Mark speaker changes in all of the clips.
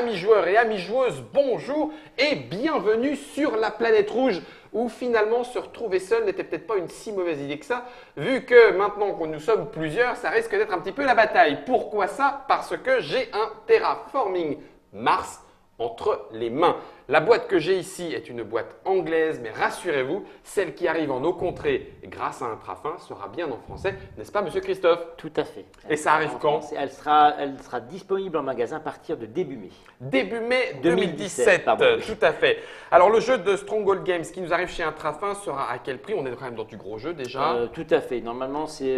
Speaker 1: Amis joueurs et amis joueuses, bonjour et bienvenue sur la planète rouge où finalement se retrouver seul n'était peut-être pas une si mauvaise idée que ça, vu que maintenant que nous sommes plusieurs, ça risque d'être un petit peu la bataille. Pourquoi ça? Parce que j'ai un Terraforming Mars entre les mains. La boîte que j'ai ici est une boîte anglaise, mais rassurez-vous, celle qui arrive en nos contrées grâce à un trafin sera bien en français, n'est-ce pas, monsieur Christophe?
Speaker 2: Tout à fait.
Speaker 1: Et ça arrive quand?
Speaker 2: Elle sera disponible en magasin à partir de début mai.
Speaker 1: Début mai 2017,
Speaker 2: pardon, oui.
Speaker 1: Tout à fait. Alors le jeu de Stronghold Games qui nous arrive chez un trafin sera à quel prix? On est quand même dans du gros jeu déjà.
Speaker 2: Tout à fait. Normalement, c'est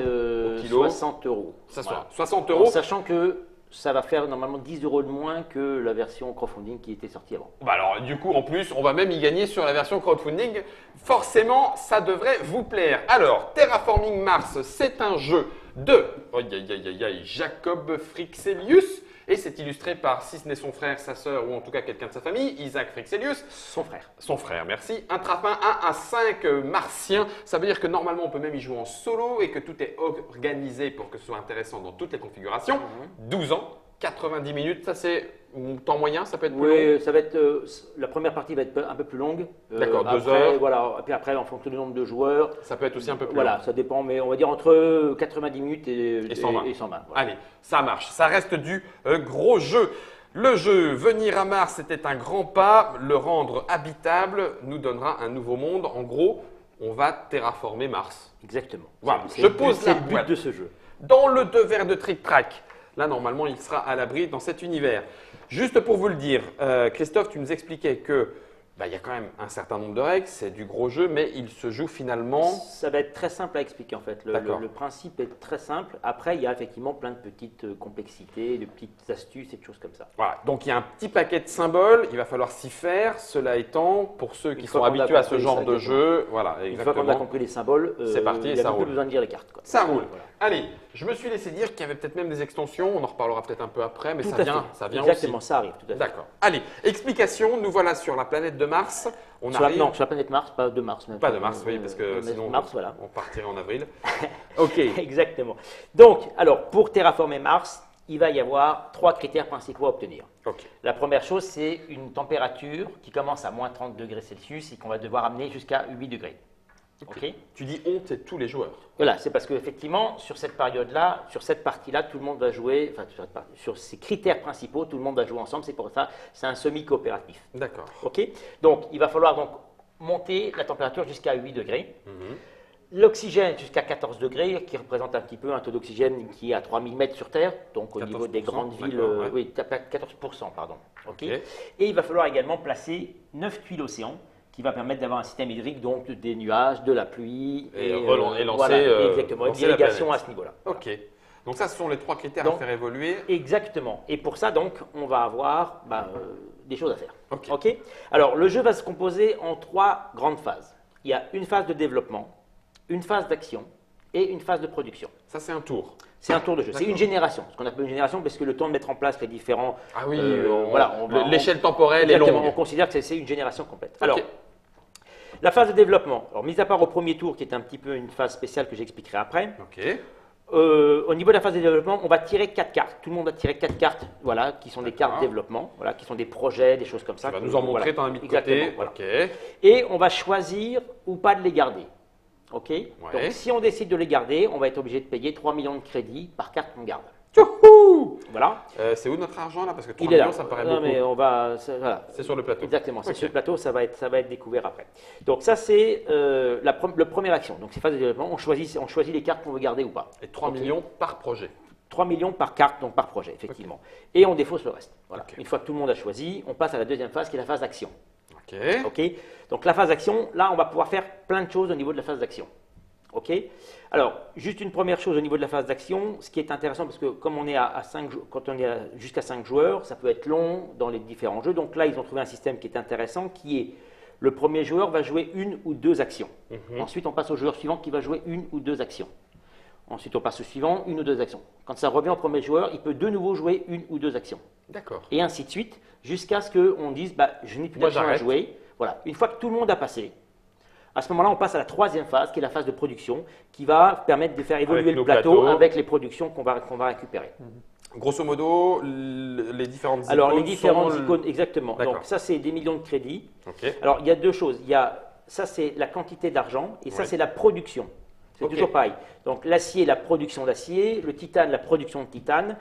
Speaker 1: kilo.
Speaker 2: 60 €.
Speaker 1: Ça
Speaker 2: Voilà.
Speaker 1: soit 60 euros.
Speaker 2: En sachant que ça va faire normalement 10 € de moins que la version crowdfunding qui était sortie avant.
Speaker 1: Bah alors du coup en plus on va même y gagner sur la version crowdfunding. Forcément ça devrait vous plaire. Alors Terraforming Mars c'est un jeu de Jacob Frixelius et c'est illustré par si ce n'est son frère, sa sœur ou en tout cas quelqu'un de sa famille, Isaac Frixelius.
Speaker 2: Son frère.
Speaker 1: Son frère, merci. Un trafin 1 à 5 martien. Ça veut dire que normalement on peut même y jouer en solo et que tout est organisé pour que ce soit intéressant dans toutes les configurations. 12 ans, 90 minutes, ça c'est temps moyen, ça peut être plus long.
Speaker 2: Oui, ça va être la première partie va être un peu plus longue.
Speaker 1: D'accord, 2
Speaker 2: après,
Speaker 1: heures.
Speaker 2: Voilà, et puis après, en fonction du nombre de joueurs,
Speaker 1: Ça peut être aussi un peu plus
Speaker 2: voilà,
Speaker 1: long.
Speaker 2: ça dépend, mais on va dire entre 90 minutes et
Speaker 1: 120.
Speaker 2: 120, voilà.
Speaker 1: Allez, ça marche. Ça reste du gros jeu. Le jeu venir à Mars, c'était un grand pas. Le rendre habitable nous donnera un nouveau monde. En gros, on va terraformer Mars.
Speaker 2: Exactement.
Speaker 1: Voilà,
Speaker 2: C'est
Speaker 1: je
Speaker 2: le but-
Speaker 1: pose
Speaker 2: c'est
Speaker 1: la
Speaker 2: le but
Speaker 1: boîte.
Speaker 2: de ce jeu.
Speaker 1: Dans le 2 verres de Trick Track. Là, normalement, il sera à l'abri dans cet univers. Juste pour vous le dire, Christophe, tu nous expliquais que il y a quand même un certain nombre de règles, c'est du gros jeu, mais il se joue finalement…
Speaker 2: Ça va être très simple à expliquer en fait.
Speaker 1: D'accord.
Speaker 2: Le principe est très simple. Après, il y a effectivement plein de petites complexités, de petites astuces et de choses comme ça.
Speaker 1: Voilà, donc il y a un petit paquet de symboles, il va falloir s'y faire. Cela étant, pour ceux qui
Speaker 2: Une
Speaker 1: sont
Speaker 2: fois qu'on a
Speaker 1: habitués à ce
Speaker 2: compris
Speaker 1: genre
Speaker 2: ça,
Speaker 1: de
Speaker 2: exactement.
Speaker 1: jeu, voilà,
Speaker 2: Une fois qu'on a
Speaker 1: exactement.
Speaker 2: compris les symboles,
Speaker 1: C'est parti,
Speaker 2: il n'y
Speaker 1: ça
Speaker 2: a plus
Speaker 1: roule.
Speaker 2: besoin de lire les cartes, quoi.
Speaker 1: Ça roule.
Speaker 2: Voilà.
Speaker 1: Allez, je me suis laissé dire qu'il y avait peut-être même des extensions, on en reparlera peut-être un peu après, mais
Speaker 2: Tout
Speaker 1: ça
Speaker 2: à
Speaker 1: vient,
Speaker 2: fait.
Speaker 1: ça vient
Speaker 2: Exactement,
Speaker 1: aussi.
Speaker 2: ça arrive, tout à fait.
Speaker 1: D'accord. Allez, explication, nous voilà sur la planète de Mars. On
Speaker 2: Sur la,
Speaker 1: arrive…
Speaker 2: non, sur la planète Mars, pas de Mars. Même.
Speaker 1: Pas de Mars, oui, parce que
Speaker 2: Mais
Speaker 1: sinon
Speaker 2: Mars, voilà.
Speaker 1: on partirait en avril. Ok.
Speaker 2: Exactement. Donc, alors, pour terraformer Mars, il va y avoir 3 critères principaux à obtenir.
Speaker 1: Ok.
Speaker 2: La première chose, c'est une température qui commence à moins 30 degrés Celsius et qu'on va devoir amener jusqu'à 8 degrés. Ok.
Speaker 1: Tu dis on, c'est tous les joueurs.
Speaker 2: Voilà, c'est parce qu'effectivement, sur cette période-là, sur cette partie-là, tout le monde va jouer, enfin, sur ces critères principaux, tout le monde va jouer ensemble. C'est pour ça, c'est un semi-coopératif.
Speaker 1: D'accord.
Speaker 2: Ok. Donc, il va falloir donc monter la température jusqu'à 8 degrés.
Speaker 1: Mhm.
Speaker 2: L'oxygène jusqu'à 14 degrés, qui représente un petit peu un taux d'oxygène qui est à 3000 mètres sur Terre, donc au niveau des
Speaker 1: 14%,
Speaker 2: grandes villes,
Speaker 1: d'accord, ouais.
Speaker 2: oui, 14%, pardon. Ok.
Speaker 1: Ok.
Speaker 2: Et il va falloir également placer 9 tuiles océans, qui va permettre d'avoir un système hydrique, donc des nuages, de la pluie,
Speaker 1: Et
Speaker 2: lancer,
Speaker 1: lancer,
Speaker 2: exactement,
Speaker 1: lancer
Speaker 2: une
Speaker 1: la
Speaker 2: irrigation
Speaker 1: planète.
Speaker 2: à ce niveau-là.
Speaker 1: Ok. Donc ça, ce sont les 3 critères
Speaker 2: Donc-
Speaker 1: à faire évoluer.
Speaker 2: Exactement. Et pour ça, donc, on va avoir des choses à faire.
Speaker 1: Ok.
Speaker 2: Ok. Alors, le jeu va se composer en 3 grandes phases. Il y a une phase de développement, une phase d'action et une phase de production.
Speaker 1: Ça, c'est un tour.
Speaker 2: C'est un tour de jeu. C'est
Speaker 1: D'accord.
Speaker 2: une génération. Ce qu'on appelle une génération, parce que le temps de mettre en place les différents.
Speaker 1: Ah oui,
Speaker 2: l'échelle
Speaker 1: l'échelle temporelle est
Speaker 2: On
Speaker 1: longue.
Speaker 2: considère que c'est une génération complète.
Speaker 1: Ok.
Speaker 2: Alors, la phase de développement. Alors, mis à part au premier tour, qui est un petit peu une phase spéciale que j'expliquerai après.
Speaker 1: Ok.
Speaker 2: Au niveau de la phase de développement, on va tirer 4 cartes. Tout le monde va tirer 4 cartes, voilà, qui sont des cartes
Speaker 1: D'accord.
Speaker 2: développement, voilà, qui sont des projets, des choses comme ça.
Speaker 1: Tu vas nous en montrer,
Speaker 2: Voilà.
Speaker 1: t'en as mis de
Speaker 2: Exactement,
Speaker 1: côté.
Speaker 2: voilà.
Speaker 1: Ok.
Speaker 2: Et on va choisir ou pas de les garder. Ok. Donc, si on décide de les garder, on va être obligé de payer 3 millions de crédits par carte qu'on garde.
Speaker 1: Tchouhou
Speaker 2: Voilà.
Speaker 1: C'est où notre argent là? Parce que 3
Speaker 2: Il est là.
Speaker 1: millions, ça me paraît
Speaker 2: Non,
Speaker 1: beaucoup.
Speaker 2: mais on va. Voilà.
Speaker 1: C'est sur le plateau.
Speaker 2: Exactement, c'est
Speaker 1: Ok.
Speaker 2: sur le plateau, ça va être découvert après. Donc ça c'est la première action. Donc c'est phase de développement, on choisit les cartes qu'on veut garder ou pas.
Speaker 1: Et 3
Speaker 2: Ok.
Speaker 1: millions par projet.
Speaker 2: 3 millions par carte, donc par projet, effectivement. Et on défausse le reste. Voilà.
Speaker 1: Ok.
Speaker 2: Une fois que tout le monde a choisi, on passe à la deuxième phase qui est la phase d'action.
Speaker 1: Ok.
Speaker 2: Ok. Donc la phase d'action, là on va pouvoir faire plein de choses au niveau de la phase d'action. Ok. Alors, juste une première chose au niveau de la phase d'action, ce qui est intéressant parce que comme on est quand on est jusqu'à 5 joueurs, ça peut être long dans les différents jeux. Donc là, ils ont trouvé un système qui est intéressant, qui est le premier joueur va jouer 1 ou 2 actions. Ensuite, on passe au joueur suivant qui va jouer 1 ou 2 actions. Ensuite, on passe au suivant, 1 ou 2 actions. Quand ça revient au premier joueur, il peut de nouveau jouer 1 ou 2 actions.
Speaker 1: D'accord.
Speaker 2: Et ainsi de suite, jusqu'à ce qu'on dise, je n'ai plus
Speaker 1: Moi,
Speaker 2: d'action à
Speaker 1: j'arrête.
Speaker 2: jouer. Voilà. Une fois que tout le monde a passé, à ce moment-là, on passe à la troisième phase, qui est la phase de production, qui va permettre de faire évoluer
Speaker 1: Avec
Speaker 2: le
Speaker 1: nos
Speaker 2: plateau
Speaker 1: plateaux.
Speaker 2: avec les productions qu'on va récupérer.
Speaker 1: Grosso modo, les différentes icônes
Speaker 2: Alors, les différentes
Speaker 1: sont
Speaker 2: icônes, exactement.
Speaker 1: D'accord.
Speaker 2: Donc, ça, c'est des millions de crédits.
Speaker 1: Ok.
Speaker 2: Alors, il y a deux choses. Ça, c'est la quantité d'argent et ça,
Speaker 1: Ouais.
Speaker 2: c'est la production. C'est
Speaker 1: Ok.
Speaker 2: toujours pareil. Donc, l'acier, la production d'acier, le titane, la production de titane,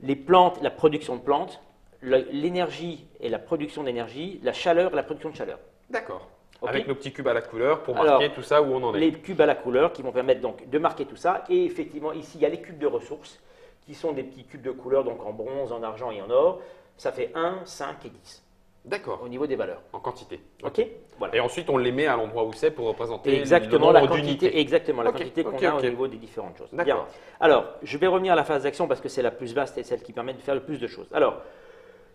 Speaker 2: les plantes, la production de plantes, l'énergie et la production d'énergie, la chaleur et la production de chaleur.
Speaker 1: D'accord.
Speaker 2: Ok.
Speaker 1: Avec nos petits cubes à la couleur pour
Speaker 2: Alors,
Speaker 1: marquer tout ça où on en est.
Speaker 2: Les cubes à la couleur qui vont permettre donc de marquer tout ça. Et effectivement, ici, il y a les cubes de ressources qui sont des petits cubes de couleur, donc en bronze, en argent et en or. Ça fait 1, 5 et 10
Speaker 1: D'accord.
Speaker 2: au niveau des valeurs.
Speaker 1: En quantité.
Speaker 2: OK. Voilà.
Speaker 1: Et ensuite, on les met à l'endroit où c'est pour représenter
Speaker 2: Exactement
Speaker 1: le
Speaker 2: la
Speaker 1: nombre
Speaker 2: quantité,
Speaker 1: d'unités.
Speaker 2: exactement la
Speaker 1: Ok,
Speaker 2: quantité qu'on
Speaker 1: ok,
Speaker 2: a
Speaker 1: ok.
Speaker 2: au niveau des différentes choses.
Speaker 1: D'accord.
Speaker 2: Bien. Alors, je vais revenir à la phase d'action parce que c'est la plus vaste et celle qui permet de faire le plus de choses. Alors,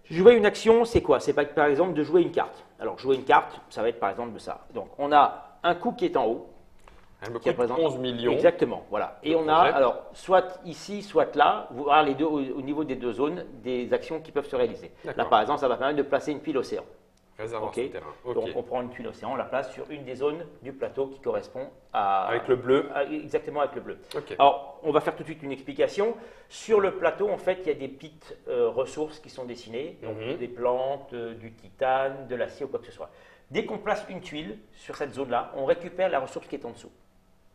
Speaker 2: jouer une action, c'est quoi? C'est par exemple de jouer une carte. Alors, jouer une carte, ça va être par exemple de ça. Donc, on a un coup qui est en haut.
Speaker 1: Elle me
Speaker 2: Qui
Speaker 1: coûte
Speaker 2: représente
Speaker 1: 11 millions.
Speaker 2: Exactement, voilà. Et
Speaker 1: Le
Speaker 2: on a,
Speaker 1: projet.
Speaker 2: alors, soit ici, soit là, vous voir les deux au niveau des deux zones, des actions qui peuvent se réaliser. Là,
Speaker 1: D'accord.
Speaker 2: par exemple, ça va permettre de placer une tuile océan.
Speaker 1: Réservoir
Speaker 2: Ok.
Speaker 1: souterrain. Ok.
Speaker 2: Donc, on prend une tuile océan, on la place sur une des zones du plateau qui correspond à.
Speaker 1: Avec le bleu.
Speaker 2: Exactement, avec le bleu.
Speaker 1: Ok.
Speaker 2: Alors, on va faire tout de suite une explication. Sur le plateau, en fait, il y a des petites ressources qui sont dessinées, donc
Speaker 1: Mhm.
Speaker 2: des plantes, du titane, de l'acier ou quoi que ce soit. Dès qu'on place une tuile sur cette zone-là, on récupère la ressource qui est en dessous.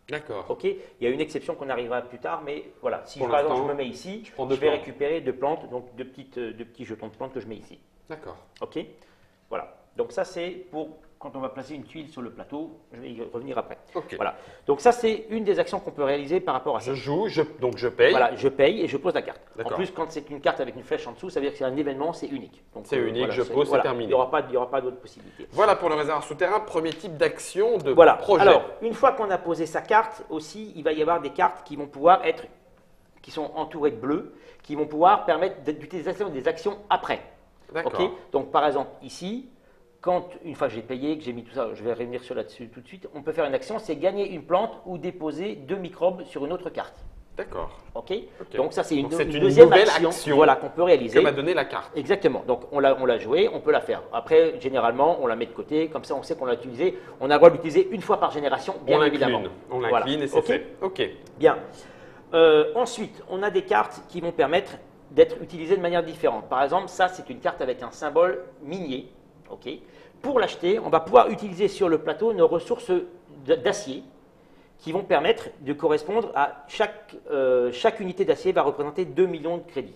Speaker 1: D'accord.
Speaker 2: Ok, il y a une exception qu'on arrivera plus tard, mais voilà, si
Speaker 1: Pour
Speaker 2: par exemple je
Speaker 1: l'instant,
Speaker 2: me mets ici,
Speaker 1: je prends
Speaker 2: je
Speaker 1: deux
Speaker 2: vais
Speaker 1: plantes.
Speaker 2: récupérer deux plantes, donc deux petits jetons de plantes que je mets ici.
Speaker 1: D'accord.
Speaker 2: Ok, voilà. Donc ça c'est pour quand on va placer une tuile sur le plateau, je vais y revenir après.
Speaker 1: Ok.
Speaker 2: Voilà. Donc ça c'est une des actions qu'on peut réaliser par rapport à ça.
Speaker 1: Je joue, donc je paye.
Speaker 2: Voilà, je paye et je pose la carte. En
Speaker 1: D'accord.
Speaker 2: plus, quand c'est une carte avec une flèche en dessous, ça veut dire que c'est un événement, c'est unique. Donc,
Speaker 1: C'est unique,
Speaker 2: voilà,
Speaker 1: je pose, c'est
Speaker 2: voilà.
Speaker 1: terminé.
Speaker 2: Il n'y aura pas d'autres possibilités.
Speaker 1: Voilà pour le réservoir souterrain, premier type d'action de
Speaker 2: Voilà.
Speaker 1: projet.
Speaker 2: Alors, une fois qu'on a posé sa carte, aussi, il va y avoir des cartes qui vont pouvoir qui sont entourées de bleu, qui vont pouvoir permettre d'utiliser des actions après.
Speaker 1: D'accord.
Speaker 2: Ok. Donc, par exemple, ici, une fois que j'ai payé, que j'ai mis tout ça, je vais revenir sur là-dessus tout de suite, on peut faire une action, c'est gagner une plante ou déposer 2 microbes sur une autre carte.
Speaker 1: D'accord.
Speaker 2: Ok.
Speaker 1: Ok.
Speaker 2: Donc, ça, c'est une
Speaker 1: Donc, c'est une
Speaker 2: deuxième
Speaker 1: nouvelle
Speaker 2: action,
Speaker 1: action
Speaker 2: voilà, qu'on peut réaliser.
Speaker 1: Que m'a donné la carte.
Speaker 2: Exactement. Donc, on l'a joué, on peut la faire. Après, généralement, on la met de côté, comme ça, on sait qu'on l'a utilisé. On a le droit de l'utiliser une fois par génération, bien évidemment.
Speaker 1: On
Speaker 2: Voilà.
Speaker 1: l'incline et c'est
Speaker 2: Ok.
Speaker 1: fait. Ok.
Speaker 2: Bien. Ensuite, on a des cartes qui vont permettre d'être utilisées de manière différente. Par exemple, ça, c'est une carte avec un symbole minier. Ok. Pour l'acheter, on va pouvoir utiliser sur le plateau nos ressources d'acier qui vont permettre de correspondre à chaque unité d'acier va représenter 2 millions de crédits.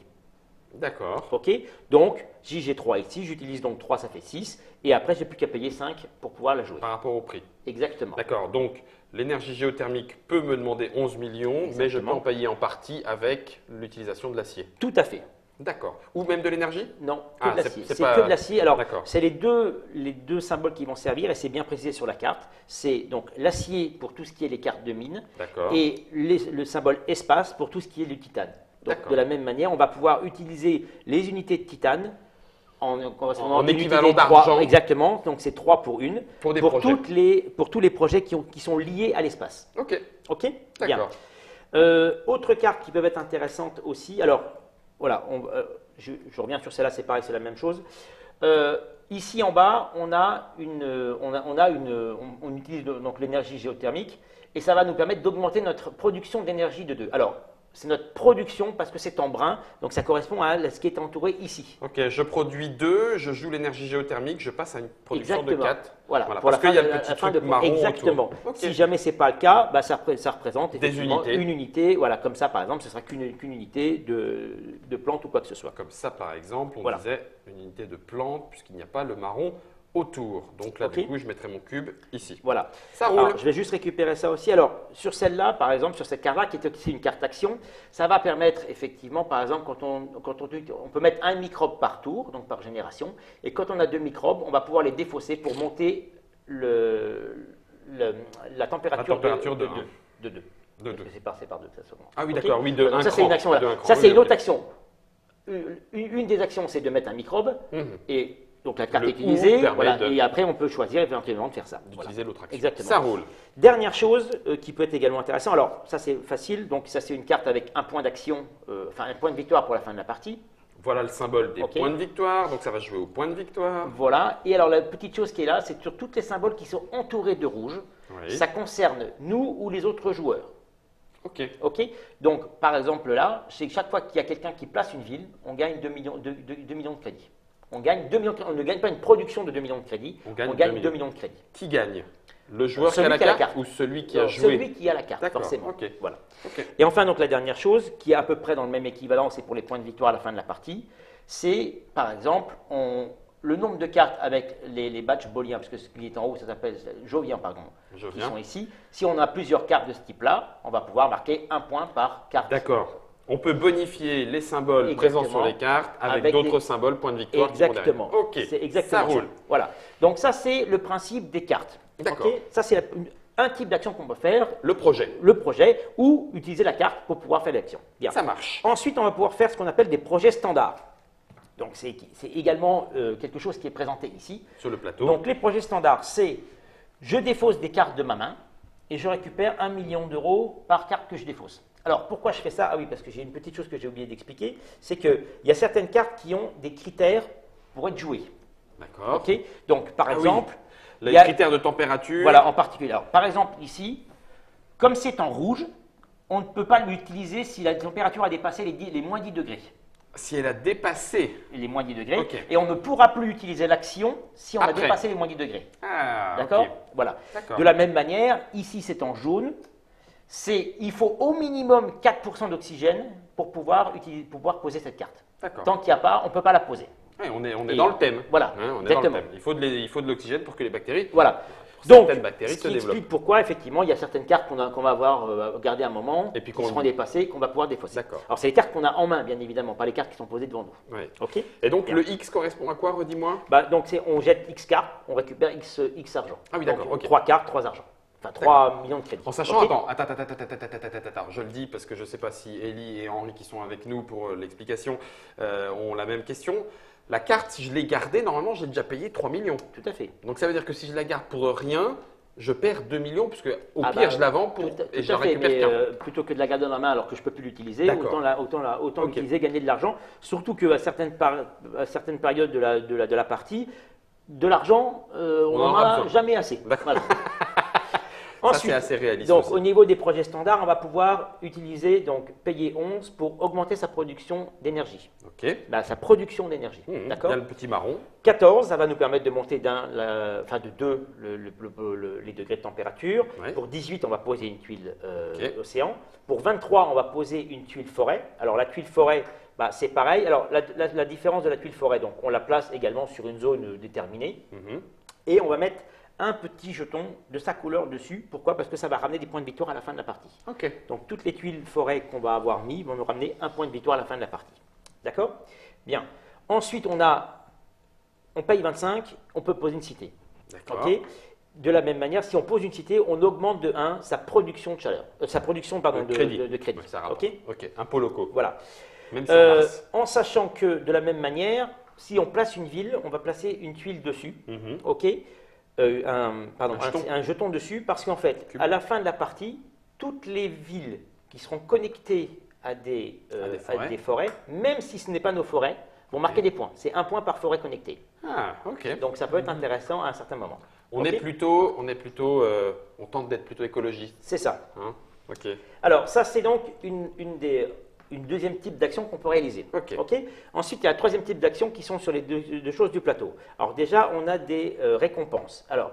Speaker 1: D'accord.
Speaker 2: Ok. Donc, si j'ai 3 ici, j'utilise donc 3, ça fait 6. Et après, j'ai plus qu'à payer 5 pour pouvoir la jouer.
Speaker 1: Par rapport au prix.
Speaker 2: Exactement.
Speaker 1: D'accord. Donc, l'énergie géothermique peut me demander 11 millions, mais je peux
Speaker 2: Exactement.
Speaker 1: en payer en partie avec l'utilisation de l'acier.
Speaker 2: Tout à fait.
Speaker 1: D'accord. Ou même de l'énergie?
Speaker 2: Non, que
Speaker 1: Ah,
Speaker 2: de l'acier.
Speaker 1: c'est
Speaker 2: C'est
Speaker 1: pas-
Speaker 2: que de l'acier. Alors,
Speaker 1: D'accord.
Speaker 2: c'est les deux symboles qui vont servir et c'est bien précisé sur la carte. C'est donc l'acier pour tout ce qui est les cartes de mine
Speaker 1: D'accord.
Speaker 2: et le symbole espace pour tout ce qui est le titane. Donc,
Speaker 1: D'accord.
Speaker 2: de la même manière, on va pouvoir utiliser les unités de titane en correspondant
Speaker 1: En
Speaker 2: à une
Speaker 1: équivalent
Speaker 2: unité de 3.
Speaker 1: d'argent.
Speaker 2: Exactement. Donc, c'est 3 pour une.
Speaker 1: Pour des projets.
Speaker 2: Pour tous les projets qui sont liés à l'espace.
Speaker 1: Ok.
Speaker 2: OK? Bien.
Speaker 1: D'accord.
Speaker 2: Autres cartes qui peuvent être intéressantes aussi. Alors, voilà, je reviens sur celle-là, c'est pareil, c'est la même chose. Ici en bas, on utilise donc l'énergie géothermique et ça va nous permettre d'augmenter notre production d'énergie de 2. Alors, c'est notre production parce que c'est en brun, donc ça correspond à ce qui est entouré ici.
Speaker 1: Ok, je produis 2, je joue l'énergie géothermique, je passe à une production
Speaker 2: Exactement.
Speaker 1: de 4.
Speaker 2: Voilà,
Speaker 1: Parce qu'il y a le petit truc marron
Speaker 2: exactement.
Speaker 1: autour. Ok.
Speaker 2: Si jamais c'est pas le cas, bah, ça représente
Speaker 1: Des
Speaker 2: effectivement
Speaker 1: unités.
Speaker 2: une unité. Voilà, comme ça par exemple, ce sera qu'une unité de plante ou quoi que ce soit.
Speaker 1: Comme ça, par exemple, on
Speaker 2: Voilà.
Speaker 1: disait une unité de plante, puisqu'il n'y a pas le marron autour. Donc là,
Speaker 2: Ok.
Speaker 1: du coup, je mettrai mon cube ici.
Speaker 2: Voilà.
Speaker 1: Ça roule.
Speaker 2: Alors, je vais juste récupérer ça aussi. Alors, sur celle-là, par exemple, sur cette carte-là, qui est aussi une carte action, ça va permettre effectivement, par exemple, on peut mettre un microbe par tour, donc par génération, et quand on a 2 microbes, on va pouvoir les défausser pour monter la température,
Speaker 1: de
Speaker 2: de
Speaker 1: 1.
Speaker 2: 2.
Speaker 1: De 2.
Speaker 2: C'est par 2, ça s'augmente.
Speaker 1: Ah oui,
Speaker 2: Ok.
Speaker 1: d'accord, oui, de
Speaker 2: Donc,
Speaker 1: un
Speaker 2: ça, c'est
Speaker 1: cran,
Speaker 2: une action.
Speaker 1: de
Speaker 2: Voilà.
Speaker 1: un cran,
Speaker 2: Ça,
Speaker 1: oui,
Speaker 2: c'est une
Speaker 1: ok.
Speaker 2: autre action. Une des actions, c'est de mettre un microbe,
Speaker 1: Mhm.
Speaker 2: et donc la carte
Speaker 1: Le
Speaker 2: est utilisée,
Speaker 1: ou permet
Speaker 2: voilà,
Speaker 1: de-
Speaker 2: et après, on peut choisir éventuellement de faire ça. Voilà.
Speaker 1: D'utiliser l'autre action.
Speaker 2: Exactement.
Speaker 1: Ça roule.
Speaker 2: Dernière chose qui peut être également intéressante, alors ça c'est facile, donc ça c'est une carte avec un point d'action, enfin un point de victoire pour la fin de la partie.
Speaker 1: Voilà le symbole des
Speaker 2: Ok.
Speaker 1: points de victoire. Donc ça va jouer au point de victoire.
Speaker 2: Voilà, et alors la petite chose qui est là, c'est sur tous les symboles qui sont entourés de rouge,
Speaker 1: Oui.
Speaker 2: ça concerne nous ou les autres joueurs. OK. Donc, par exemple, là, c'est chaque fois qu'il y a quelqu'un qui place une ville, on gagne 2 millions, 2 millions de crédits. On gagne 2 millions, on ne gagne pas une production de 2 millions de crédits, on gagne 2 millions de crédits.
Speaker 1: Qui gagne? Le joueur qui a la carte ou celui qui a joué?
Speaker 2: Celui qui a la carte, forcément.
Speaker 1: OK.
Speaker 2: Voilà.
Speaker 1: OK.
Speaker 2: Et enfin, donc, la dernière chose, qui est à peu près dans le même équivalent, c'est pour les points de victoire à la fin de la partie, c'est, par exemple, le nombre de cartes avec les badges booléens, parce que ce qui est en haut, ça s'appelle joviens, pardon, qui sont ici. Si on a plusieurs cartes de ce type-là, on va pouvoir marquer 1 point par carte.
Speaker 1: D'accord. On peut bonifier les symboles présents sur les cartes avec d'autres symboles, points de victoire.
Speaker 2: Exactement.
Speaker 1: OK.
Speaker 2: C'est exactement ça. Roule. Voilà. Donc ça, c'est le principe des cartes.
Speaker 1: D'accord.
Speaker 2: Okay, ça, c'est un type d'action qu'on peut faire.
Speaker 1: Le projet.
Speaker 2: Le projet, ou utiliser la carte pour pouvoir faire l'action. Bien.
Speaker 1: Ça marche.
Speaker 2: Ensuite, on va pouvoir faire ce qu'on appelle des projets standards. Donc, c'est également quelque chose qui est présenté ici.
Speaker 1: Sur le plateau.
Speaker 2: Donc, les projets standards, c'est je défausse des cartes de ma main et je récupère 1 million d'euros par carte que je défausse. Alors, pourquoi je fais ça? Ah oui, parce que j'ai une petite chose que j'ai oublié d'expliquer, c'est qu'il y a certaines cartes qui ont des critères pour être jouées.
Speaker 1: D'accord.
Speaker 2: OK. Donc, par exemple…
Speaker 1: Oui. Les critères de température.
Speaker 2: Voilà, en particulier. Alors, par exemple, ici, comme c'est en rouge, on ne peut pas l'utiliser si la température a dépassé les moins 10 degrés.
Speaker 1: Si elle a dépassé
Speaker 2: les moins 10 degrés,
Speaker 1: okay.
Speaker 2: Et on ne pourra plus utiliser l'action si on a dépassé les moins 10 degrés.
Speaker 1: Ah,
Speaker 2: d'accord,
Speaker 1: okay.
Speaker 2: Voilà. De la même manière, ici c'est en jaune, il faut au minimum 4% d'oxygène pour pouvoir poser cette carte. Tant qu'il n'y a pas, on ne peut pas la poser.
Speaker 1: Oui, on est dans le thème.
Speaker 2: Voilà,
Speaker 1: on est dans le thème. Il faut de l'oxygène pour que les bactéries…
Speaker 2: Voilà.
Speaker 1: Donc,
Speaker 2: ce qui explique pourquoi, effectivement, il y a certaines cartes qu'on va avoir gardées un moment,
Speaker 1: et puis
Speaker 2: qui seront dépassées, qu'on va pouvoir défausser.
Speaker 1: D'accord.
Speaker 2: Alors, c'est les cartes qu'on a en main, bien évidemment, pas les cartes qui sont posées devant nous.
Speaker 1: Oui.
Speaker 2: Okay.
Speaker 1: Et donc, le X correspond à quoi, redis-moi?
Speaker 2: Donc, on jette X cartes, on récupère X argent.
Speaker 1: Ah oui, d'accord.
Speaker 2: 3 cartes, 3 argent. Enfin, 3 millions de crédits.
Speaker 1: En sachant, attends, je le dis parce que je ne sais pas si Élie et Henri qui sont avec nous pour l'explication ont la même question. La carte, si je l'ai gardée, normalement, j'ai déjà payé 3 millions.
Speaker 2: Tout à fait.
Speaker 1: Donc, ça veut dire que si je la garde pour rien, je perds 2 millions, puisque au pire, je la vends et je récupère qu'un.
Speaker 2: Plutôt que de la garder dans la main alors que je ne peux plus l'utiliser, autant l'utiliser, gagner de l'argent. Surtout qu'à certaines périodes de la partie, de l'argent, on n'en a jamais assez.
Speaker 1: Voilà. Ensuite, ça, c'est assez réaliste.
Speaker 2: Donc,
Speaker 1: aussi.
Speaker 2: Au niveau des projets standards, on va pouvoir utiliser, payer 11 pour augmenter sa production d'énergie.
Speaker 1: OK.
Speaker 2: Sa production d'énergie. D'accord.
Speaker 1: Il y a le petit marron.
Speaker 2: 14, ça va nous permettre de monter de 2 les degrés de température.
Speaker 1: Ouais.
Speaker 2: Pour 18, on va poser une tuile océan. Pour 23, on va poser une tuile forêt. Alors, la tuile forêt, c'est pareil. Alors, la différence de la tuile forêt, donc, on la place également sur une zone déterminée. Et on va mettre un petit jeton de sa couleur dessus. Pourquoi? Parce que ça va ramener des points de victoire à la fin de la partie.
Speaker 1: Okay.
Speaker 2: Donc, toutes les tuiles forêt qu'on va avoir mis vont nous ramener un point de victoire à la fin de la partie. D'accord? Bien. Ensuite, on paye 25, on peut poser une cité.
Speaker 1: D'accord.
Speaker 2: Okay? De la même manière, si on pose une cité, on augmente de 1 sa production de chaleur, sa production de crédit.
Speaker 1: Ouais, ça
Speaker 2: OK?
Speaker 1: OK. Impôts locaux.
Speaker 2: Voilà.
Speaker 1: Même si
Speaker 2: en sachant que, de la même manière, si on place une ville, on va placer une tuile dessus. OK? Un jeton dessus, parce qu'en fait, à la fin de la partie, toutes les villes qui seront connectées à des forêts, même si ce n'est pas nos forêts, vont marquer des points. C'est 1 point par forêt connectée.
Speaker 1: Ah, OK.
Speaker 2: Donc ça peut être intéressant à un certain moment.
Speaker 1: On tente d'être plutôt écologiste.
Speaker 2: C'est ça.
Speaker 1: Hein? OK.
Speaker 2: Alors ça, c'est donc une deuxième type d'action qu'on peut réaliser.
Speaker 1: OK.
Speaker 2: Ensuite, il y a un troisième type d'action qui sont sur les deux choses du plateau. Alors déjà, on a des récompenses. Alors,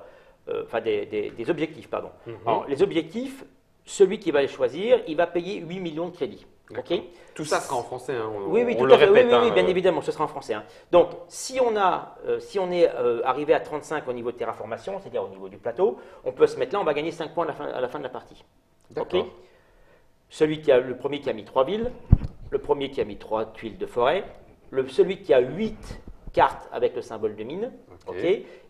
Speaker 2: des objectifs, pardon. Alors, les objectifs, celui qui va les choisir, il va payer 8 millions de crédits. Okay.
Speaker 1: Tout ça sera en français. Hein.
Speaker 2: Oui,
Speaker 1: tout à fait.
Speaker 2: Oui, bien évidemment, ce sera en français. Hein. Donc, si on est arrivé à 35 au niveau de terraformation, c'est-à-dire au niveau du plateau, on peut se mettre là, on va gagner 5 points à la fin de la partie.
Speaker 1: D'accord.
Speaker 2: Okay. Le premier qui a mis 3 villes, le premier qui a mis 3 tuiles de forêt, celui qui a 8 cartes avec le symbole de mine,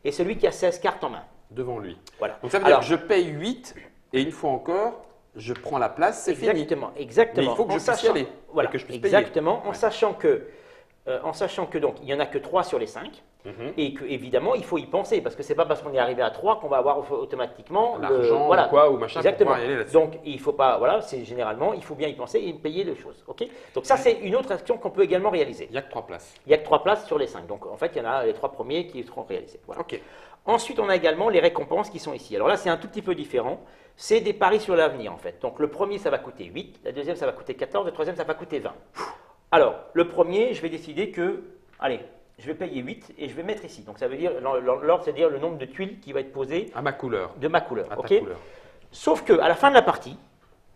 Speaker 2: et celui qui a 16 cartes en main.
Speaker 1: Devant lui.
Speaker 2: Voilà.
Speaker 1: Donc ça veut dire que je paye 8 et une fois encore, je prends la place, c'est fini.
Speaker 2: Exactement.
Speaker 1: Mais il faut que je puisse y aller.
Speaker 2: Voilà,
Speaker 1: et que je puisse
Speaker 2: exactement.
Speaker 1: payer.
Speaker 2: En sachant que donc, il n'y en a que 3 sur les 5. Et qu'évidemment, il faut y penser, parce que ce n'est pas parce qu'on est arrivé à 3 qu'on va avoir automatiquement
Speaker 1: l'argent ou machin
Speaker 2: exactement.
Speaker 1: pour pouvoir y aller là-dessus.
Speaker 2: Donc, il faut pas, c'est généralement, il faut bien y penser et payer les choses. Donc ça, c'est une autre action qu'on peut également réaliser.
Speaker 1: Il n'y a que 3 places.
Speaker 2: Il n'y a que 3 places sur les 5. Donc, en fait, il y en a les 3 premiers qui seront réalisés. Voilà. Ensuite, on a également les récompenses qui sont ici. Alors là, c'est un tout petit peu différent. C'est des paris sur l'avenir, en fait. Donc le premier, ça va coûter 8. La deuxième, ça va coûter 14. Le troisième, ça va coûter 20. Alors, le premier, je vais décider que, allez, je vais payer 8 et je vais mettre ici. Donc ça veut dire, l'ordre, c'est-à-dire le nombre de tuiles qui va être posé
Speaker 1: À ma couleur.
Speaker 2: de ma couleur.
Speaker 1: À ta
Speaker 2: ok.
Speaker 1: couleur.
Speaker 2: Sauf qu'à la fin de la partie,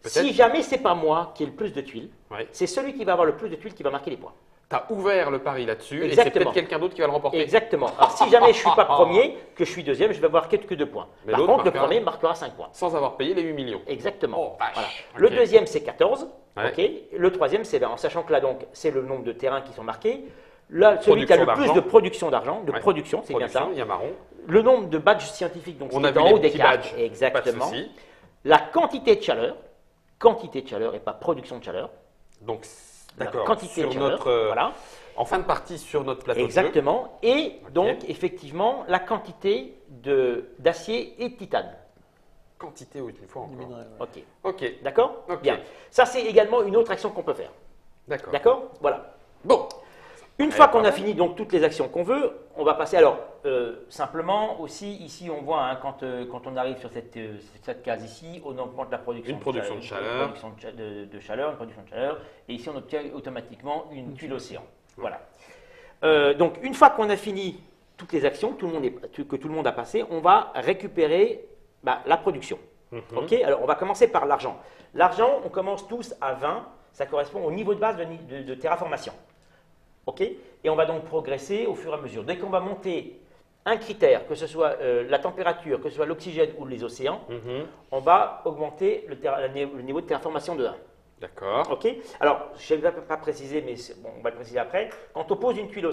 Speaker 1: Peut-être.
Speaker 2: si jamais c'est pas moi qui ai le plus de tuiles,
Speaker 1: Ouais.
Speaker 2: c'est celui qui va avoir le plus de tuiles qui va marquer les points.
Speaker 1: Tu as ouvert le pari là-dessus et c'est
Speaker 2: Exactement.
Speaker 1: peut-être quelqu'un d'autre qui va le remporter.
Speaker 2: Exactement. Alors si jamais je ne suis pas premier, que je suis deuxième, je vais avoir que 2 points.
Speaker 1: Mais
Speaker 2: Par
Speaker 1: l'autre
Speaker 2: contre, le
Speaker 1: marquera-
Speaker 2: premier marquera 5 points.
Speaker 1: Sans avoir payé les 8 millions.
Speaker 2: Exactement.
Speaker 1: Oh, vache.
Speaker 2: Voilà.
Speaker 1: Ok.
Speaker 2: Le deuxième, c'est 14.
Speaker 1: Ouais.
Speaker 2: ok. Le troisième, c'est 20. En sachant que là, donc, c'est le nombre de terrains qui sont marqués. Là, celui qui a le
Speaker 1: Production
Speaker 2: plus
Speaker 1: d'argent.
Speaker 2: de production d'argent, de
Speaker 1: Ouais.
Speaker 2: production, c'est bien ça.
Speaker 1: Il y a marron.
Speaker 2: Le nombre de badges scientifiques, donc
Speaker 1: On
Speaker 2: c'est
Speaker 1: a vu
Speaker 2: en
Speaker 1: les
Speaker 2: haut des
Speaker 1: petits
Speaker 2: cartes.
Speaker 1: badges.
Speaker 2: Exactement.
Speaker 1: Pas de souci.
Speaker 2: La quantité de chaleur et pas production de chaleur.
Speaker 1: Donc,
Speaker 2: La
Speaker 1: d'accord.
Speaker 2: quantité
Speaker 1: Sur
Speaker 2: de chaleur.
Speaker 1: notre,
Speaker 2: Voilà.
Speaker 1: En fin de partie, sur notre plateau de jeu.
Speaker 2: Exactement. Et
Speaker 1: Ok.
Speaker 2: donc, effectivement, la quantité d'acier et de titane.
Speaker 1: Quantité, oui, une fois encore.
Speaker 3: Minerai, ouais.
Speaker 2: Ok.
Speaker 1: Ok,
Speaker 2: D'accord.
Speaker 1: Ok.
Speaker 2: Bien. Ça, c'est également une autre action qu'on peut faire.
Speaker 1: d'accord.
Speaker 2: D'accord. Voilà.
Speaker 1: Bon,
Speaker 2: Une
Speaker 1: Ouais,
Speaker 2: fois qu'on
Speaker 1: pas
Speaker 2: a
Speaker 1: mal.
Speaker 2: fini donc toutes les actions qu'on veut, on va passer. Alors, simplement aussi, ici, on voit hein, quand on arrive sur cette case ici, on augmente la production
Speaker 1: Une production de chaleur.
Speaker 2: une production de chaleur, une production de chaleur, et ici, on obtient automatiquement une tuile océan. Voilà. Donc, une fois qu'on a fini toutes les actions, que tout le monde a passé, on va récupérer la production.
Speaker 1: Mhm.
Speaker 2: Ok. Alors, on va commencer par l'argent. L'argent, on commence tous à 20. Ça correspond au niveau de base de terraformation. Ok. Et on va donc progresser au fur et à mesure. Dès qu'on va monter un critère, que ce soit la température, que ce soit l'oxygène ou les océans,
Speaker 1: Mhm.
Speaker 2: on va augmenter le niveau de terraformation de 1.
Speaker 1: D'accord.
Speaker 2: Ok. Alors, je ne vais pas préciser, mais bon, on va le préciser après. Quand on pose une tuile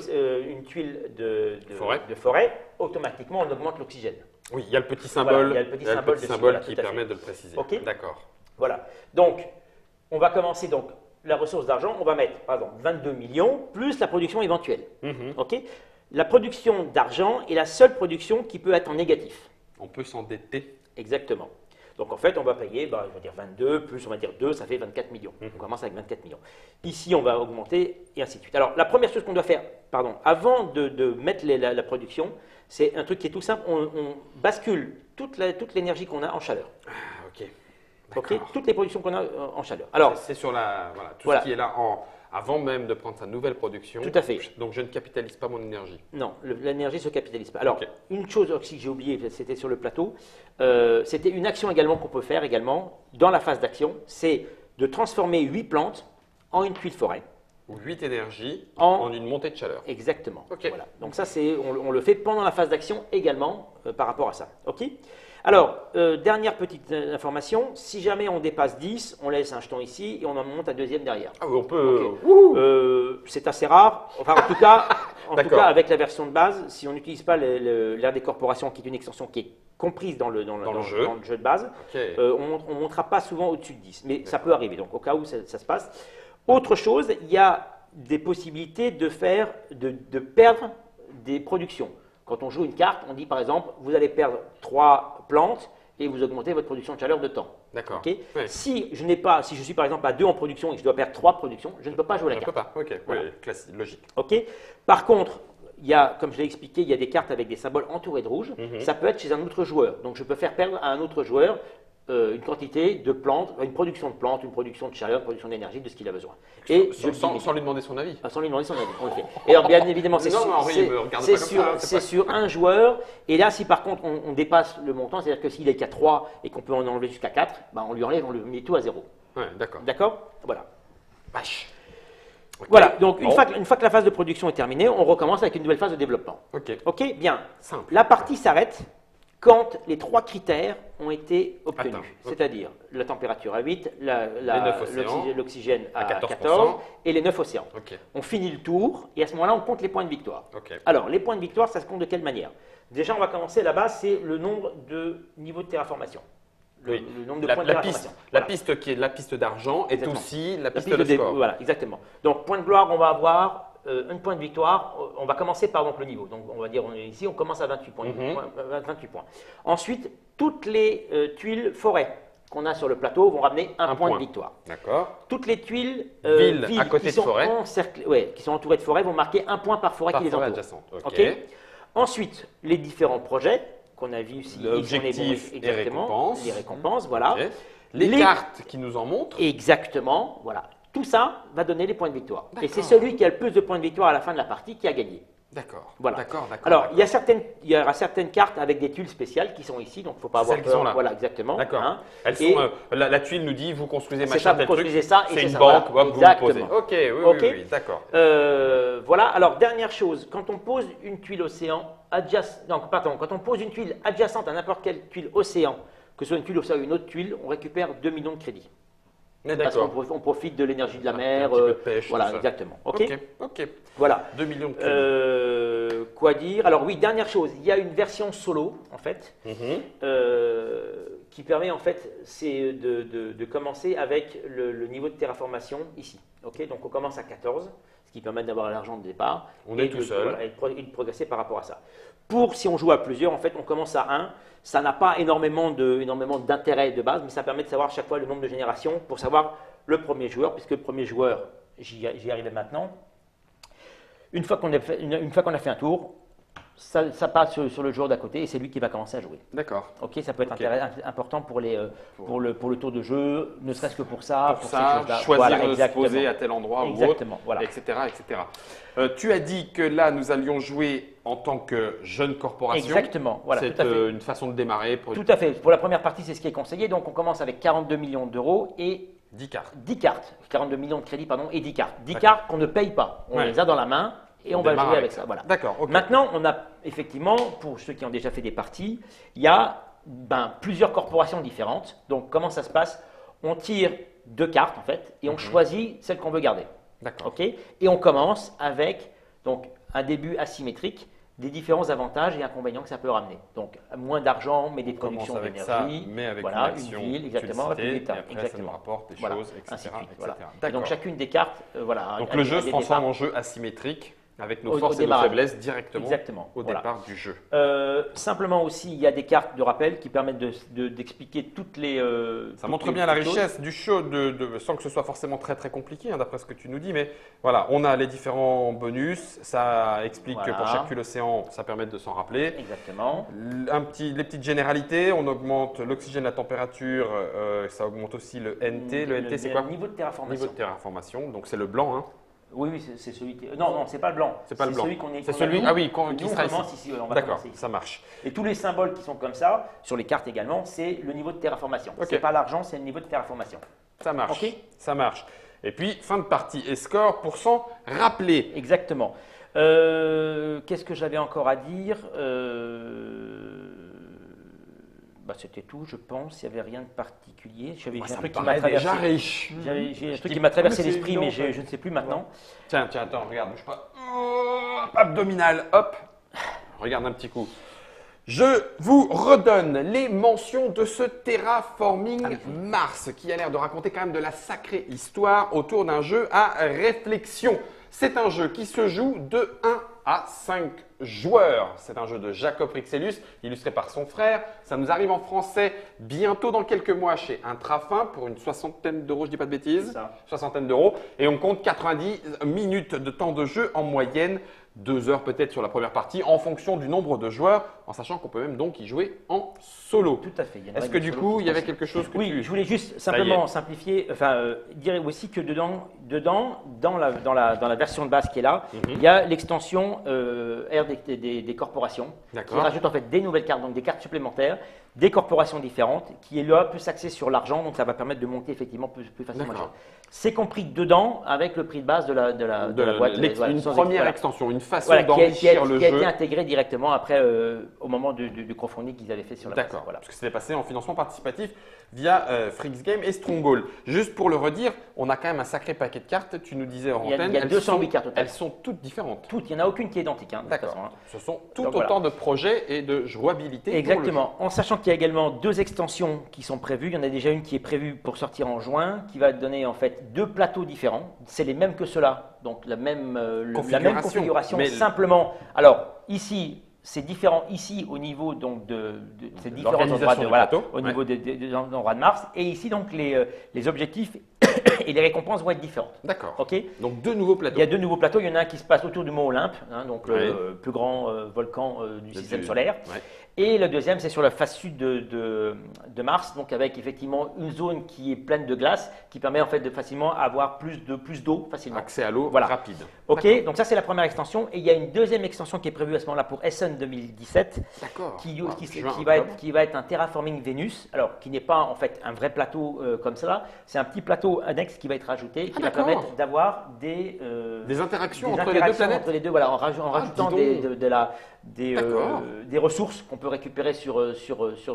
Speaker 2: de forêt, automatiquement, on augmente l'oxygène.
Speaker 1: Oui, il y a le petit symbole,
Speaker 2: il y a le petit symbole dessus, voilà,
Speaker 1: qui
Speaker 2: tout à fait.
Speaker 1: permet de le préciser.
Speaker 2: Ok.
Speaker 1: D'accord.
Speaker 2: Voilà. Donc, on va commencer donc la ressource d'argent. On va mettre, par exemple, 22 millions plus la production éventuelle.
Speaker 1: Mhm.
Speaker 2: Ok. La production d'argent est la seule production qui peut être en négatif.
Speaker 1: On peut s'endetter.
Speaker 2: Exactement. Donc en fait, on va payer, je vais dire 22, plus on va dire 2, ça fait 24 millions. On commence avec 24 millions. Ici, on va augmenter et ainsi de suite. Alors la première chose qu'on doit faire, avant de mettre la production, c'est un truc qui est tout simple, on bascule toute l'énergie qu'on a en chaleur.
Speaker 1: Ah, ok.
Speaker 2: Ok.
Speaker 1: D'accord.
Speaker 2: Toutes les productions qu'on a en chaleur. Alors,
Speaker 1: C'est sur tout
Speaker 2: Voilà.
Speaker 1: ce qui est là avant même de prendre sa nouvelle production.
Speaker 2: Tout à fait.
Speaker 1: Donc je ne capitalise pas mon énergie.
Speaker 2: non, l'énergie ne se capitalise pas. Alors,
Speaker 1: Ok.
Speaker 2: une chose aussi que j'ai oublié, c'était sur le plateau, c'était une action également qu'on peut faire également dans la phase d'action, c'est de transformer 8 plantes en une tuile forêt.
Speaker 1: 8 énergies
Speaker 2: En-
Speaker 1: en une montée de chaleur.
Speaker 2: Exactement.
Speaker 1: Ok.
Speaker 2: Voilà. Donc ça, on le fait pendant la phase d'action également par rapport à ça. Ok. Alors, dernière petite information, si jamais on dépasse 10, on laisse un jeton ici et on en monte un deuxième derrière.
Speaker 1: Ah oui, on peut.
Speaker 2: Ok.
Speaker 1: Wouhou.
Speaker 2: C'est assez rare. Enfin, en tout cas,
Speaker 1: D'accord.
Speaker 2: avec la version de base, si on n'utilise pas l'aire des corporations, qui est une extension qui est comprise dans le
Speaker 1: jeu.
Speaker 2: de base,
Speaker 1: Ok.
Speaker 2: on ne montera pas souvent au-dessus de 10. Mais ça peut arriver, donc au cas où ça se passe. Autre chose, il y a des possibilités de perdre des productions. Quand on joue une carte, on dit par exemple, vous allez perdre 3 plantes et vous augmentez votre production de chaleur de temps.
Speaker 1: D'accord.
Speaker 2: Ok.
Speaker 1: Ouais.
Speaker 2: Si je suis par exemple à 2 en production et que je dois perdre 3 productions, je ne peux pas jouer la
Speaker 1: Je ne
Speaker 2: carte.
Speaker 1: peux pas. Ok.
Speaker 2: Voilà.
Speaker 1: Ouais, classique, logique.
Speaker 2: Ok. Par contre, il y a, comme je l'ai expliqué, il y a des cartes avec des symboles entourés de rouge.
Speaker 1: Mhm.
Speaker 2: Ça peut être chez un autre joueur. Donc je peux faire perdre à un autre joueur une quantité de plantes, une production de plantes, une production de chaleur, une production d'énergie, de ce qu'il a besoin. Et je le limite.
Speaker 1: Sans lui demander son avis.
Speaker 2: Sans lui demander son avis, on le fait. Et alors, bien évidemment, c'est
Speaker 1: Non,
Speaker 2: sur,
Speaker 1: non, Henri,
Speaker 2: c'est-
Speaker 1: me regarde
Speaker 2: c'est
Speaker 1: pas comme
Speaker 2: sur-
Speaker 1: ça, c'est
Speaker 2: c'est
Speaker 1: pas-
Speaker 2: sur un joueur. Et là, si par contre on dépasse le montant, c'est-à-dire que s'il est qu'à 3 et qu'on peut en enlever jusqu'à 4, on lui enlève, on lui met tout à 0.
Speaker 1: Ouais, d'accord.
Speaker 2: D'accord. Voilà.
Speaker 1: Vache. Ok.
Speaker 2: Voilà, donc une
Speaker 1: Bon.
Speaker 2: fois que la phase de production est terminée, on recommence avec une nouvelle phase de développement.
Speaker 1: Ok.
Speaker 2: Ok, bien.
Speaker 1: Simple.
Speaker 2: La partie s'arrête quand les 3 critères ont été obtenus.
Speaker 1: Attends, ok.
Speaker 2: C'est-à-dire la température à 8,
Speaker 1: Les 9 océans.
Speaker 2: l'oxygène à
Speaker 1: À
Speaker 2: 14,
Speaker 1: 14%
Speaker 2: et les 9 océans.
Speaker 1: Ok.
Speaker 2: On finit le tour et à ce moment-là, on compte les points de victoire.
Speaker 1: Ok.
Speaker 2: Alors, les points de victoire, ça se compte de quelle manière? Déjà, on va commencer là-bas, c'est le nombre de niveaux de terraformation.
Speaker 1: Oui.
Speaker 2: Le nombre de
Speaker 1: La,
Speaker 2: points de
Speaker 1: la
Speaker 2: terraformation.
Speaker 1: piste,
Speaker 2: Voilà.
Speaker 1: la piste qui est la piste d'argent est
Speaker 2: Exactement.
Speaker 1: aussi la
Speaker 2: La
Speaker 1: piste
Speaker 2: piste
Speaker 1: de
Speaker 2: de
Speaker 1: score.
Speaker 2: Voilà, exactement. Donc, point de gloire, on va avoir un point de victoire. On va commencer par exemple le niveau. Donc, on va dire, ici, on commence à 28 points.
Speaker 1: Mhm.
Speaker 2: 28 points. Ensuite, toutes les tuiles forêt qu'on a sur le plateau vont ramener un point de victoire.
Speaker 1: D'accord.
Speaker 2: Toutes les tuiles
Speaker 1: Villes à côté
Speaker 2: qui
Speaker 1: de
Speaker 2: sont
Speaker 1: forêt.
Speaker 2: qui sont entourées de forêt vont marquer un point par forêt
Speaker 1: Par
Speaker 2: qui les
Speaker 1: forêt
Speaker 2: entoure.
Speaker 1: adjacente. Ok.
Speaker 2: Ok. Ensuite, les différents projets qu'on a vu si
Speaker 1: L'objectif et récompenses.
Speaker 2: Les récompenses, voilà.
Speaker 1: Ok. Les cartes qui nous en montrent.
Speaker 2: Exactement, voilà. Tout ça va donner les points de victoire. Et
Speaker 1: D'accord.
Speaker 2: c'est celui qui a le plus de points de victoire à la fin de la partie qui a gagné.
Speaker 1: D'accord.
Speaker 2: Voilà.
Speaker 1: D'accord.
Speaker 2: Alors, il y aura certaines cartes avec des tuiles spéciales qui sont ici, donc il ne faut pas avoir
Speaker 1: celles qui sont
Speaker 2: peur.
Speaker 1: là.
Speaker 2: Voilà, exactement.
Speaker 1: D'accord.
Speaker 2: Hein.
Speaker 1: Elles sont. La tuile nous dit vous construisez
Speaker 2: C'est
Speaker 1: machin
Speaker 2: ça, vous
Speaker 1: tel truc.
Speaker 2: construisez ça et
Speaker 1: c'est une
Speaker 2: ça,
Speaker 1: banque.
Speaker 2: voilà.
Speaker 1: Hop, vous le posez.
Speaker 2: Exactement.
Speaker 1: Ok. Oui.
Speaker 2: Ok.
Speaker 1: Oui. D'accord.
Speaker 2: Voilà. Alors, dernière chose, quand on pose une tuile océan quand on pose une tuile adjacente à n'importe quelle tuile océan, que ce soit une tuile océan ou une autre tuile, on récupère 2 millions de crédits.
Speaker 1: Mais
Speaker 2: Parce
Speaker 1: d'accord.
Speaker 2: qu'on profite de l'énergie de la
Speaker 1: Un
Speaker 2: mer.
Speaker 1: petit peu de pêche,
Speaker 2: voilà,
Speaker 1: tout ça.
Speaker 2: exactement. Ok.
Speaker 1: Ok.
Speaker 2: Voilà.
Speaker 1: 2 millions de crédits.
Speaker 2: Quoi dire? Alors oui, dernière chose, il y a une version solo en fait, qui permet en fait c'est de commencer avec le niveau de terraformation ici. Ok, donc on commence à 14, ce qui permet d'avoir l'argent de départ.
Speaker 1: On est tout seul.
Speaker 2: Voilà, et de progresser par rapport à ça. Si on joue à plusieurs, en fait, on commence à 1. Ça n'a pas énormément d'intérêt de base, mais ça permet de savoir chaque fois le nombre de générations pour savoir le premier joueur, puisque le premier joueur, j'y arrive maintenant. Une fois qu'on a fait un tour, ça passe sur le joueur d'à côté et c'est lui qui va commencer à jouer.
Speaker 1: D'accord.
Speaker 2: Ok, ça peut être important pour le tour de jeu, ne serait-ce que pour ça.
Speaker 1: Pour
Speaker 2: ces
Speaker 1: ça,
Speaker 2: choses-là.
Speaker 1: choisir
Speaker 2: Voilà,
Speaker 1: de se poser à tel endroit ou autre,
Speaker 2: voilà.
Speaker 1: etc. etc. Tu as dit que là, nous allions jouer en tant que jeune corporation.
Speaker 2: Exactement, voilà,
Speaker 1: C'est
Speaker 2: tout à fait.
Speaker 1: une façon de démarrer.
Speaker 2: Tout à fait. Pour la première partie, c'est ce qui est conseillé. Donc, on commence avec 42 millions d'euros et
Speaker 1: 10 cartes.
Speaker 2: 10 cartes. 42 millions de crédits, pardon, et 10 cartes. 10 cartes qu'on ne paye pas. On les a dans la main et on va
Speaker 1: démarre
Speaker 2: jouer avec ça. Voilà.
Speaker 1: D'accord. ok.
Speaker 2: Maintenant, on a effectivement, pour ceux qui ont déjà fait des parties, il y a plusieurs corporations différentes. Donc, comment ça se passe? On tire 2 cartes en fait et on choisit celle qu'on veut garder.
Speaker 1: D'accord.
Speaker 2: Ok. Et on commence avec donc un début asymétrique, des différents avantages et inconvénients que ça peut ramener. Donc, moins d'argent, mais des
Speaker 1: On commence
Speaker 2: productions
Speaker 1: avec ça,
Speaker 2: d'énergie.
Speaker 1: mais avec
Speaker 2: voilà,
Speaker 1: une action
Speaker 2: ville, exactement,
Speaker 1: utilité,
Speaker 2: plus tard,
Speaker 1: et après, ça
Speaker 2: exactement.
Speaker 1: nous rapporte des
Speaker 2: Voilà,
Speaker 1: choses, etc.
Speaker 2: ainsi de suite,
Speaker 1: etc.
Speaker 2: voilà. Et
Speaker 1: D'accord.
Speaker 2: donc, chacune des cartes, voilà.
Speaker 1: Donc,
Speaker 2: a
Speaker 1: le
Speaker 2: des-
Speaker 1: jeu
Speaker 2: a
Speaker 1: se
Speaker 2: des
Speaker 1: transforme
Speaker 2: départs.
Speaker 1: en jeu asymétrique avec nos
Speaker 2: Au
Speaker 1: forces et nos
Speaker 2: démarrage.
Speaker 1: faiblesses directement
Speaker 2: Exactement,
Speaker 1: au
Speaker 2: voilà.
Speaker 1: départ du jeu.
Speaker 2: Simplement aussi, il y a des cartes de rappel qui permettent d'expliquer toutes les.
Speaker 1: Ça
Speaker 2: toutes
Speaker 1: montre
Speaker 2: les
Speaker 1: bien la
Speaker 2: petites choses.
Speaker 1: richesse du show, sans que ce soit forcément très très compliqué, hein, d'après ce que tu nous dis. Mais voilà, on a les différents bonus. Ça explique que pour
Speaker 2: Voilà.
Speaker 1: chaque tuile océan, ça permet de s'en rappeler.
Speaker 2: Exactement.
Speaker 1: Les petites généralités, on augmente l'oxygène, la température, ça augmente aussi le NT. Le NT, c'est quoi?
Speaker 2: Le niveau de terraformation.
Speaker 1: Niveau de terraformation. Donc c'est le blanc. Hein.
Speaker 2: Oui, c'est celui qui. Non, c'est pas le blanc.
Speaker 1: C'est pas le blanc.
Speaker 2: Celui qu'on est.
Speaker 1: C'est
Speaker 2: qu'on a
Speaker 1: celui
Speaker 2: nous.
Speaker 1: ah oui,
Speaker 2: Nous,
Speaker 1: qui
Speaker 2: on
Speaker 1: sera
Speaker 2: commence
Speaker 1: ici.
Speaker 2: ici. On va
Speaker 1: D'accord,
Speaker 2: commencer ici.
Speaker 1: ça marche.
Speaker 2: Et tous les symboles qui sont comme ça, sur les cartes également, c'est le niveau de terraformation.
Speaker 1: Ok.
Speaker 2: C'est pas l'argent, c'est le niveau de terraformation.
Speaker 1: Ça marche.
Speaker 2: Ok.
Speaker 1: Ça marche. Et puis fin de partie et score pour s'en rappeler.
Speaker 2: Exactement. Qu'est-ce que j'avais encore à dire C'était tout, je pense. Il n'y avait rien de particulier. J'ai un truc qui m'a
Speaker 1: déjà
Speaker 2: traversé.
Speaker 1: riche.
Speaker 2: J'ai un truc qui m'a traversé
Speaker 1: c'est
Speaker 2: l'esprit,
Speaker 1: évident,
Speaker 2: mais
Speaker 1: ça.
Speaker 2: je ne sais plus maintenant.
Speaker 1: Tiens, attends, regarde, bouge pas. Abdominal, hop. Regarde un petit coup. Je vous redonne les mentions de ce Terraforming Mars qui a l'air de raconter quand même de la sacrée histoire autour d'un jeu à réflexion. C'est un jeu qui se joue de 1 à 5 joueurs. C'est un jeu de Jacob Rixelius, illustré par son frère. Ça nous arrive en français bientôt dans quelques mois chez Intrafin pour une soixantaine d'euros, je dis pas de bêtises.
Speaker 2: C'est ça.
Speaker 1: Soixantaine d'euros. Et on compte 90 minutes de temps de jeu en moyenne. 2 heures peut-être sur la première partie en fonction du nombre de joueurs, en sachant qu'on peut même donc y jouer en solo.
Speaker 2: Tout à fait. Il y a une
Speaker 1: Est-ce
Speaker 2: règle
Speaker 1: que
Speaker 2: de
Speaker 1: du
Speaker 2: solo
Speaker 1: coup
Speaker 2: qui
Speaker 1: il y avait
Speaker 2: se
Speaker 1: quelque chose que
Speaker 2: Oui,
Speaker 1: tu…
Speaker 2: je voulais juste
Speaker 1: Ça y
Speaker 2: simplement
Speaker 1: est.
Speaker 2: simplifier, dire aussi que dedans dans la version de base qui est là, il y a l'extension R des corporations qui
Speaker 1: D'accord.
Speaker 2: rajoute en fait des nouvelles cartes, donc des cartes supplémentaires, des corporations différentes, qui est là plus axée sur l'argent, donc ça va permettre de monter effectivement plus facilement. le jeu.
Speaker 1: D'accord.
Speaker 2: C'est compris dedans avec le prix de base de la boîte. Voilà,
Speaker 1: une
Speaker 2: sans
Speaker 1: première
Speaker 2: voilà.
Speaker 1: extension, une façon
Speaker 2: Voilà, qui a
Speaker 1: d'enrichir le
Speaker 2: été
Speaker 1: jeu.
Speaker 2: intégré directement après au moment du crowdfunding qu'ils avaient fait sur la base.
Speaker 1: D'accord,
Speaker 2: Voilà.
Speaker 1: parce que c'était passé en financement participatif via Freaks Game et Stronghold. Juste pour le redire, on a quand même un sacré paquet de cartes. Tu nous disais en
Speaker 2: Il y a-
Speaker 1: antenne,
Speaker 2: il y a
Speaker 1: elles
Speaker 2: 208
Speaker 1: sont-
Speaker 2: cartes au total.
Speaker 1: Elles sont toutes différentes.
Speaker 2: Toutes, il n'y en a aucune qui est identique. De toute
Speaker 1: D'accord.
Speaker 2: façon, hein.
Speaker 1: Ce sont tout
Speaker 2: Donc,
Speaker 1: autant
Speaker 2: voilà.
Speaker 1: de projets et de jouabilité. pour le
Speaker 2: Exactement. En sachant qu'il y a également 2 extensions qui sont prévues. Il y en a déjà une qui est prévue pour sortir en juin, qui va donner en fait 2 plateaux différents. C'est les mêmes que ceux-là, donc la même configuration.
Speaker 1: Mais-
Speaker 2: Simplement, alors ici, c'est différent ici au niveau donc c'est différents
Speaker 1: l'organisation
Speaker 2: endroits
Speaker 1: du
Speaker 2: voilà,
Speaker 1: plateau,
Speaker 2: au
Speaker 1: ouais.
Speaker 2: niveau des endroits de Mars. Et ici donc les objectifs et les récompenses vont être différentes.
Speaker 1: D'accord.
Speaker 2: Ok.
Speaker 1: Donc 2 nouveaux plateaux.
Speaker 2: Il y a 2 nouveaux plateaux. Il y en a un qui se passe autour du mont Olympe, hein, donc
Speaker 1: Ouais.
Speaker 2: le plus grand volcan du système
Speaker 1: Du-
Speaker 2: solaire.
Speaker 1: Ouais.
Speaker 2: Et le deuxième, c'est sur la face sud de Mars, donc avec effectivement une zone qui est pleine de glace, qui permet en fait de facilement avoir plus d'eau facilement.
Speaker 1: Accès à l'eau
Speaker 2: Voilà.
Speaker 1: rapide.
Speaker 2: Ok,
Speaker 1: D'accord.
Speaker 2: donc ça c'est la première extension. Et il y a une deuxième extension qui est prévue à ce moment-là pour Essen 2017,
Speaker 1: D'accord.
Speaker 2: qui,
Speaker 1: Voilà,
Speaker 2: qui-
Speaker 1: juin,
Speaker 2: qui va être un terraforming Vénus, alors qui n'est pas en fait un vrai plateau comme ça, c'est un petit plateau annexe qui va être ajouté, qui va
Speaker 1: d'accord.
Speaker 2: permettre d'avoir des
Speaker 1: interactions
Speaker 2: des
Speaker 1: entre les deux
Speaker 2: interactions
Speaker 1: planètes.
Speaker 2: entre les deux, voilà, en rajoutant
Speaker 1: dis donc. D'accord.
Speaker 2: des ressources qu'on peut récupérer sur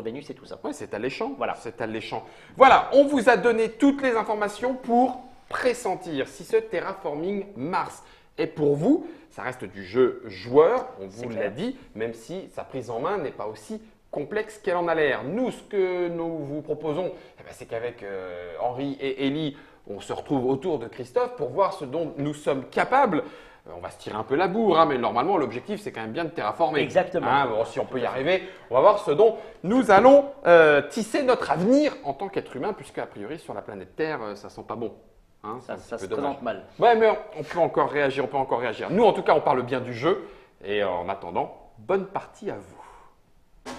Speaker 2: Vénus et tout ça.
Speaker 1: Ouais, c'est alléchant.
Speaker 2: Voilà.
Speaker 1: C'est alléchant. Voilà, on vous a donné toutes les informations pour pressentir si ce terraforming Mars est pour vous. Ça reste du jeu joueur, on vous l'a
Speaker 2: clair.
Speaker 1: dit, même si sa prise en main n'est pas aussi complexe qu'elle en a l'air. Nous, ce que nous vous proposons, c'est qu'avec Henri et Élie, on se retrouve autour de Christophe pour voir ce dont nous sommes capables. On va se tirer un peu la bourre, hein, mais normalement, l'objectif, c'est quand même bien de terraformer.
Speaker 2: Exactement.
Speaker 1: Hein, bon, si on peut y arriver, on va voir ce dont nous allons tisser notre avenir en tant qu'être humain, puisque a priori, sur la planète Terre, ça sent pas bon. Hein, c'est un
Speaker 2: Ça
Speaker 1: petit
Speaker 2: se
Speaker 1: peu dommage.
Speaker 2: présente mal.
Speaker 1: Ouais, mais on peut encore réagir, on peut encore réagir. Nous, en tout cas, on parle bien du jeu. Et en attendant, bonne partie à vous.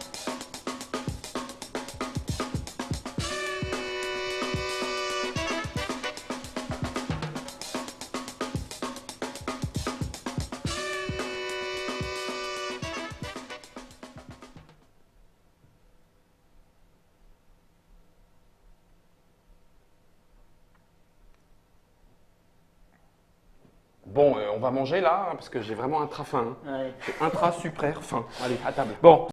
Speaker 1: Bon, on va manger là, hein, parce que j'ai vraiment un train faim. Hein.
Speaker 2: Ouais.
Speaker 1: J'ai un train super faim.
Speaker 2: Allez, à table.
Speaker 1: Bon,